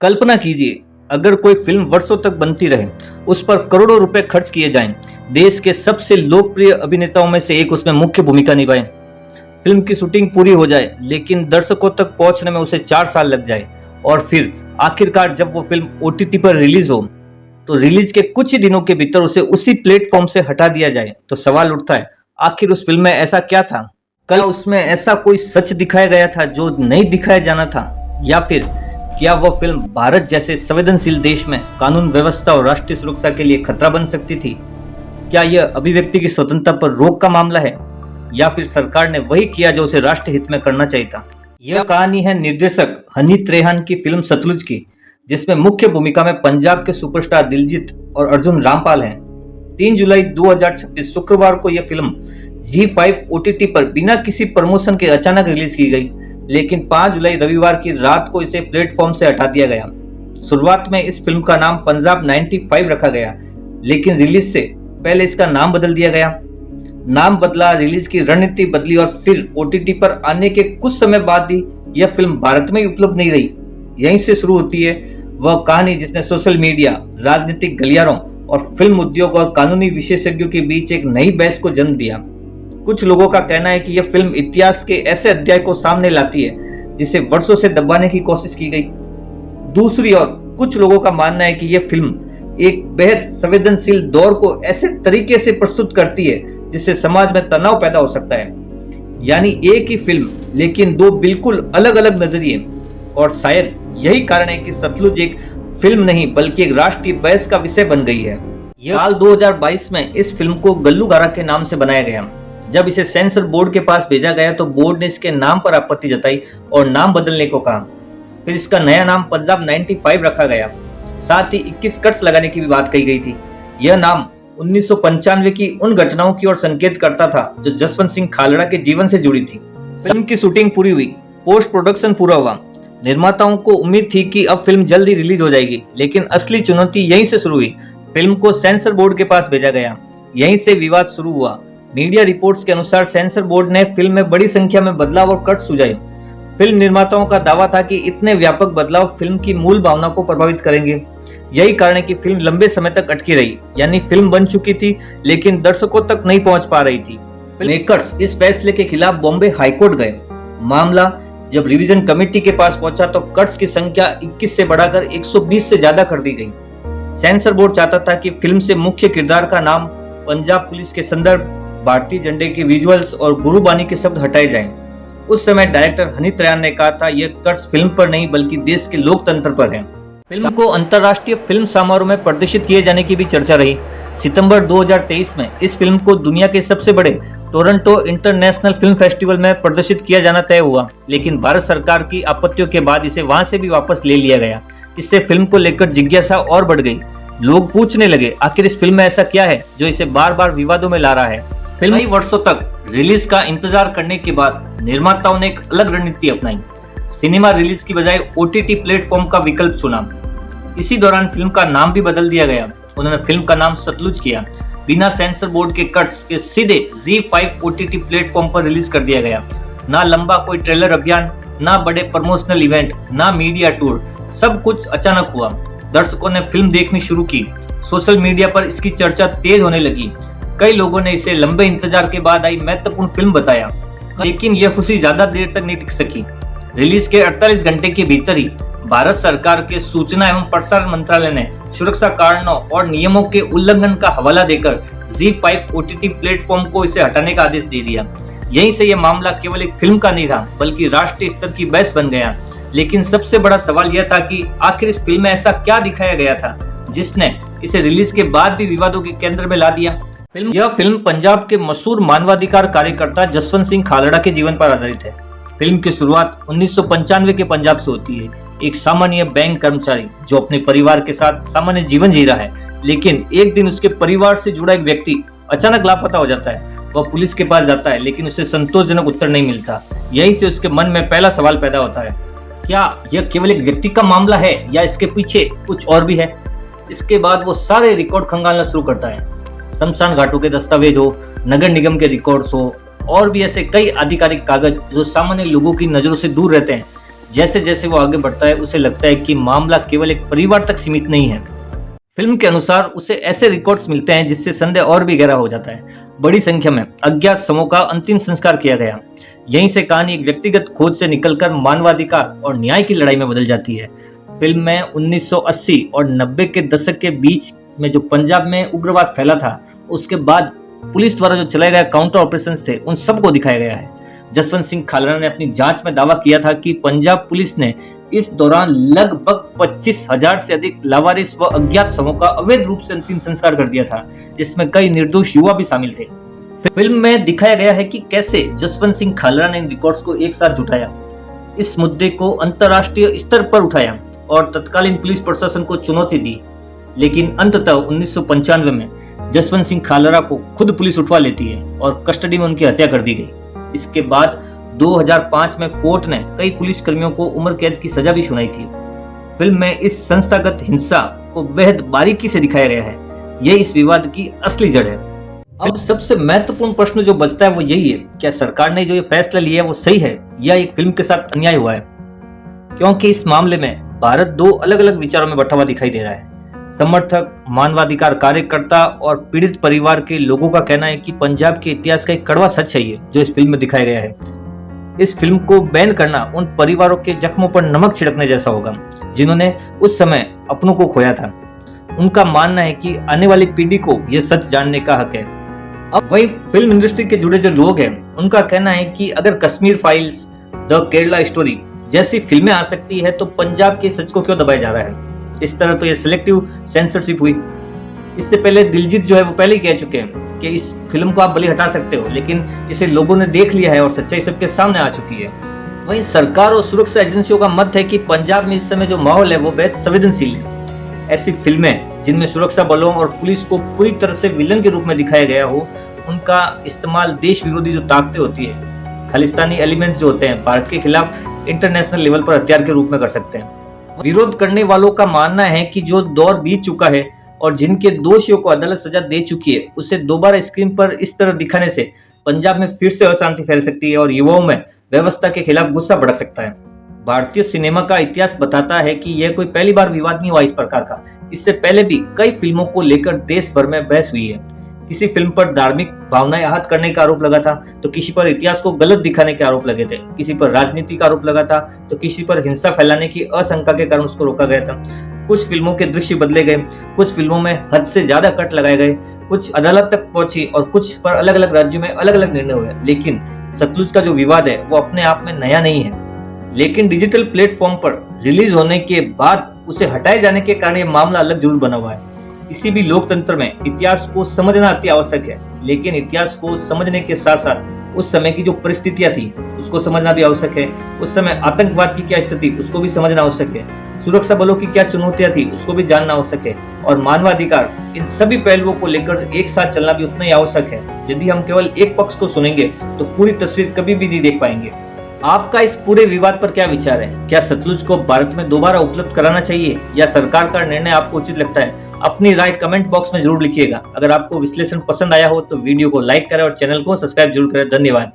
कल्पना कीजिए, अगर कोई फिल्म वर्षों तक बनती रहे, उस पर करोड़ों रुपए खर्च किए जाएं, देश के सबसे लोकप्रिय अभिनेताओं में से एक उसमें मुख्य भूमिका निभाए। फिल्म की शूटिंग पूरी हो जाए, लेकिन दर्शकों तक पहुंचने में उसे 4 साल लग जाए और फिर आखिरकार जब वो फिल्म ओटीटी पर रिलीज हो, तो रिलीज के कुछ ही दिनों के भीतर उसे उसी प्लेटफॉर्म से हटा दिया जाए, तो सवाल उठता है, आखिर उस फिल्म में ऐसा क्या था? कल उसमें ऐसा कोई सच दिखाया गया था जो नहीं दिखाया जाना था, या फिर क्या वह फिल्म भारत जैसे संवेदनशील देश में कानून व्यवस्था और राष्ट्रीय सुरक्षा के लिए खतरा बन सकती थी? क्या यह अभिव्यक्ति की स्वतंत्रता पर रोक का मामला है, या फिर सरकार ने वही किया जो उसे राष्ट्र हित में करना चाहिए था? यह कहानी है निर्देशक हनीत रेहान की फिल्म सतलुज की, जिसमें मुख्य भूमिका में पंजाब के सुपरस्टार दिलजीत और अर्जुन रामपाल हैं। 3 जुलाई 2026 शुक्रवार को यह फिल्म ZEE5 OTT पर बिना किसी प्रमोशन के अचानक रिलीज की गई, लेकिन 5 जुलाई रविवार की रात को इसे प्लेटफॉर्म से हटा दिया गया। शुरुआत में इस फिल्म का नाम पंजाब 95 रखा गया, लेकिन रिलीज से पहले इसका नाम बदल दिया गया। नाम बदला, रिलीज की रणनीति बदली और फिर OTT पर आने के कुछ समय बाद ही यह फिल्म भारत में उपलब्ध नहीं रही। यहीं से शुरू होती है वह कहानी जिसने सोशल मीडिया, राजनीतिक गलियारों और फिल्म उद्योग और कानूनी विशेषज्ञों के बीच एक नई बहस को जन्म दिया। कुछ लोगों का कहना है कि यह फिल्म इतिहास के ऐसे अध्याय को सामने लाती है जिसे वर्षों से दबाने की कोशिश की गई। दूसरी ओर कुछ लोगों का मानना है कि यह फिल्म एक बेहद संवेदनशील दौर को ऐसे तरीके से प्रस्तुत करती है जिससे समाज में तनाव पैदा हो सकता है। यानी एक ही फिल्म लेकिन दो बिल्कुल अलग अलग नजरिए, और शायद यही कारण है कि सतलुज एक फिल्म नहीं बल्कि एक राष्ट्रीय बहस का विषय बन गई है। साल 2022 में इस फिल्म को गल्लू गारा के नाम से बनाया गया। जब इसे सेंसर बोर्ड के पास भेजा गया तो बोर्ड ने इसके नाम पर आपत्ति जताई और नाम बदलने को कहा। फिर इसका नया नाम पंजाब 95 रखा गया। साथ ही 21 कट्स लगाने की भी बात कही गई थी। यह नाम 1995 की उन घटनाओं की ओर संकेत करता था जो जसवंत सिंह खालड़ा के जीवन से जुड़ी थी। फिल्म की शूटिंग पूरी हुई, पोस्ट प्रोडक्शन पूरा हुआ। निर्माताओं को उम्मीद थी कि अब फिल्म जल्दी रिलीज हो जाएगी, लेकिन असली चुनौती यहीं से शुरू हुई। फिल्म को सेंसर बोर्ड के पास भेजा गया, यहीं से विवाद शुरू हुआ। मीडिया रिपोर्ट्स के अनुसार सेंसर बोर्ड ने फिल्म में बड़ी संख्या में बदलाव और कट सुझाए। फिल्म निर्माताओं का दावा था कि इतने व्यापक बदलाव फिल्म की मूल भावना को प्रभावित करेंगे। यही कारण है कि फिल्म लंबे समय तक अटकी रही, यानी फिल्म बन चुकी थी लेकिन दर्शकों तक नहीं पहुंच पा रही थी। मेकर्स इस फैसले के खिलाफ बॉम्बे हाईकोर्ट गए। मामला जब रिवीजन कमेटी के पास पहुंचा तो कट्स की संख्या 21 से बढ़ाकर 120 से ज्यादा कर दी गई। सेंसर बोर्ड चाहता था कि फिल्म से मुख्य किरदार का नाम, पंजाब पुलिस के संदर्भ, भारतीय झंडे के विजुअल्स और गुरुबानी के शब्द हटाए जाएं। उस समय डायरेक्टर हनीत रेहान ने कहा था, यह कट्स फिल्म पर नहीं बल्कि देश के लोकतंत्र पर है। फिल्म को अंतर्राष्ट्रीय फिल्म समारोह में प्रदर्शित किए जाने की भी चर्चा रही। सितंबर 2023 में इस फिल्म को दुनिया के सबसे बड़े टोरंटो इंटरनेशनल फिल्म फेस्टिवल में प्रदर्शित किया जाना तय हुआ, लेकिन भारत सरकार की आपत्तियों के बाद इसे वहां से भी वापस ले लिया गया। इससे फिल्म को लेकर जिज्ञासा और बढ़ गई। लोग पूछने लगे, आखिर इस फिल्म में ऐसा क्या है जो इसे बार बार विवादों में ला रहा है। फिल्म कई वर्षों तक रिलीज का इंतजार करने के बाद निर्माताओं ने एक अलग रणनीति अपनाई। सिनेमा रिलीज की बजाय OTT प्लेटफॉर्म का विकल्प चुना। इसी दौरान फिल्म का नाम भी बदल दिया गया। उन्होंने फिल्म का नाम सतलुज किया। बिना सेंसर बोर्ड के कट्स के सीधे ZEE5 OTT प्लेटफॉर्म पर रिलीज कर दिया गया। ना लंबा कोई ट्रेलर अभियान, ना बड़े प्रमोशनल इवेंट, ना मीडिया टूर, सब कुछ अचानक हुआ। दर्शकों ने फिल्म देखनी शुरू की। सोशल मीडिया पर इसकी चर्चा तेज होने लगी। कई लोगों ने इसे लंबे इंतजार के बाद आई महत्वपूर्ण फिल्म बताया, लेकिन यह खुशी ज्यादा देर तक नहीं टिक सकी। रिलीज के 48 घंटे के भीतर ही भारत सरकार के सूचना एवं प्रसारण मंत्रालय ने सुरक्षा कारणों और नियमों के उल्लंघन का हवाला देकर ZEE5 OTT प्लेटफॉर्म को इसे हटाने का आदेश दे दिया। यहीं से यह मामला केवल एक फिल्म का नहीं रहा बल्कि राष्ट्रीय स्तर की बहस बन गया। लेकिन सबसे बड़ा सवाल यह था कि आखिर इस फिल्म में ऐसा क्या दिखाया गया था जिसने इसे रिलीज के बाद भी विवादों के केंद्र में ला दिया। यह फिल्म पंजाब के मशहूर मानवाधिकार कार्यकर्ता जसवंत सिंह खालड़ा के जीवन पर आधारित है। फिल्म की शुरुआत 1995 के पंजाब से होती है। एक सामान्य बैंक कर्मचारी जो अपने परिवार के साथ सामान्य जीवन जी रहा है, लेकिन एक दिन उसके परिवार से जुड़ा एक व्यक्ति अचानक लापता हो जाता है। वह पुलिस के पास जाता है, लेकिन उसे संतोषजनक उत्तर नहीं मिलता। यहीं से उसके मन में पहला सवाल पैदा होता है, क्या यह केवल एक व्यक्ति का मामला है या इसके पीछे कुछ और भी है? इसके बाद वो सारे रिकॉर्ड खंगालना शुरू करता है। शमशान घाटों के दस्तावेज हो, नगर निगम के रिकॉर्ड्स हो और भी ऐसे कई आधिकारिक कागज जो सामान्य लोगों की नजरों से दूर रहते हैं। जैसे जैसे वो आगे बढ़ता है उसे लगता है कि मामला केवल एक परिवार तक सीमित नहीं है। फिल्म के अनुसार उसे ऐसे रिकॉर्ड्स मिलते हैं जिससे संदेह और भी गहरा हो जाता है। बड़ी संख्या में अज्ञात समूह का अंतिम संस्कार किया गया। यहीं से कहानी एक व्यक्तिगत खोज से निकलकर मानवाधिकार और न्याय की लड़ाई में बदल जाती है। फिल्म में 1980 और 90 के दशक के बीच में जो पंजाब में उग्रवाद फैला था, उसके बाद पुलिस द्वारा जो चलाए गए काउंटर ऑपरेशन थे, उन सबको दिखाया गया है। जसवंत सिंह खालरा ने अपनी जांच में दावा किया था कि पंजाब पुलिस ने इस दौरान लगभग 25,000 से अधिक लावारिस व अज्ञात समूह का अवैध रूप से अंतिम संस्कार कर दिया था, जिसमें कई निर्दोष युवा भी शामिल थे। फिल्म में दिखाया गया है कि कैसे जसवंत सिंह खालरा ने इन रिकॉर्ड्स को एक साथ जुटाया, इस मुद्दे को अंतर्राष्ट्रीय स्तर पर उठाया और तत्कालीन पुलिस प्रशासन को चुनौती दी। लेकिन अंततः 1995 में जसवंत सिंह खालरा को खुद पुलिस उठवा लेती है और कस्टडी में उनकी हत्या कर दी गई। इसके बाद 2005 में कोर्ट ने कई पुलिस कर्मियों को उम्र कैद की सजा भी सुनाई थी। फिल्म में इस संस्थागत हिंसा को बेहद बारीकी से दिखाया गया है। यह इस विवाद की असली जड़ है। अब सबसे महत्वपूर्ण प्रश्न जो बचता है वो यही है, क्या सरकार ने जो ये फैसला लिया है वो सही है या एक फिल्म के साथ अन्याय हुआ है? क्योंकि इस मामले में भारत दो अलग अलग विचारों में बंटा हुआ दिखाई दे रहा है। समर्थक, मानवाधिकार कार्यकर्ता और पीड़ित परिवार के लोगों का कहना है कि पंजाब के इतिहास का एक कड़वा सच है ये जो इस फिल्म में दिखाया गया है। इस फिल्म को बैन करना उन परिवारों के जख्मों पर नमक छिड़कने जैसा होगा जिन्होंने उस समय अपनों को खोया था। उनका मानना है कि आने वाली पीढ़ी को यह सच जानने का हक है। अब वही फिल्म इंडस्ट्री के जुड़े जो लोग हैं, उनका कहना है कि अगर Kashmir files, the Kerala story जैसी फिल्में आ सकती है तो पंजाब के सच को क्यों दबाया जा रहा है? इस तरह तो ये सिलेक्टिव सेंसरशिप हुई। इससे पहले दिलजीत जो है वो पहले ही कह चुके हैं कि इस फिल्म को आप भले हटा सकते हो, लेकिन इसे लोगों ने देख लिया है और सच्चाई सबके सामने आ चुकी है। वहीं सरकार और सुरक्षा एजेंसियों का मत है कि पंजाब में इस समय जो माहौल है वो बेहद संवेदनशील है। ऐसी फिल्में जिनमें सुरक्षा बलों और पुलिस को पूरी तरह से विलन के रूप में दिखाया गया हो, उनका इस्तेमाल देश विरोधी जो ताकतें होती है, खालिस्तानी एलिमेंट्स जो होते हैं, भारत के खिलाफ इंटरनेशनल लेवल पर हथियार के रूप में कर सकते हैं। विरोध करने वालों का मानना है कि जो दौर बीत चुका है और जिनके दोषियों को अदालत सजा दे चुकी है, उसे दोबारा स्क्रीन पर इस तरह दिखाने से पंजाब में फिर से अशांति फैल सकती है और युवाओं में व्यवस्था के खिलाफ गुस्सा भड़क सकता है। भारतीय सिनेमा का इतिहास बताता है कि यह कोई पहली बार विवाद नहीं हुआ इस प्रकार का। इससे पहले भी कई फिल्मों को लेकर देश भर में बहस हुई है। किसी फिल्म पर धार्मिक भावनाएं आहत करने का आरोप लगा था तो किसी पर इतिहास को गलत दिखाने के आरोप लगे थे, किसी पर राजनीति का आरोप लगा था तो किसी पर हिंसा फैलाने की आशंका के कारण उसको रोका गया था। कुछ फिल्मों के दृश्य बदले गए, कुछ फिल्मों में हद से ज्यादा कट लगाए गए, कुछ अदालत तक पहुंची और कुछ पर अलग अलग राज्यों में अलग अलग निर्णय हुए। लेकिन सतलुज का जो विवाद है वो अपने आप में नया नहीं है, लेकिन डिजिटल प्लेटफॉर्म पर रिलीज होने के बाद उसे हटाए जाने के कारण ये मामला अलग जरूर बना हुआ है। किसी भी लोकतंत्र में इतिहास को समझना अति आवश्यक है, लेकिन इतिहास को समझने के साथ साथ उस समय की जो परिस्थितियां थी उसको समझना भी आवश्यक है। उस समय आतंकवाद की क्या स्थिति उसको भी समझना आवश्यक है। सुरक्षा बलों की क्या चुनौतियां थी उसको भी जानना आवश्यक है। और मानवाधिकार, इन सभी पहलुओं को लेकर एक साथ चलना भी उतना ही आवश्यक है। यदि हम केवल एक पक्ष को सुनेंगे तो पूरी तस्वीर कभी भी नहीं देख पाएंगे। आपका इस पूरे विवाद पर क्या विचार है? क्या सतलुज को भारत में दोबारा उपलब्ध कराना चाहिए या सरकार का निर्णय आपको उचित लगता है? अपनी राय कमेंट बॉक्स में जरूर लिखिएगा। अगर आपको विश्लेषण पसंद आया हो तो वीडियो को लाइक करें और चैनल को सब्सक्राइब जरूर करें। धन्यवाद।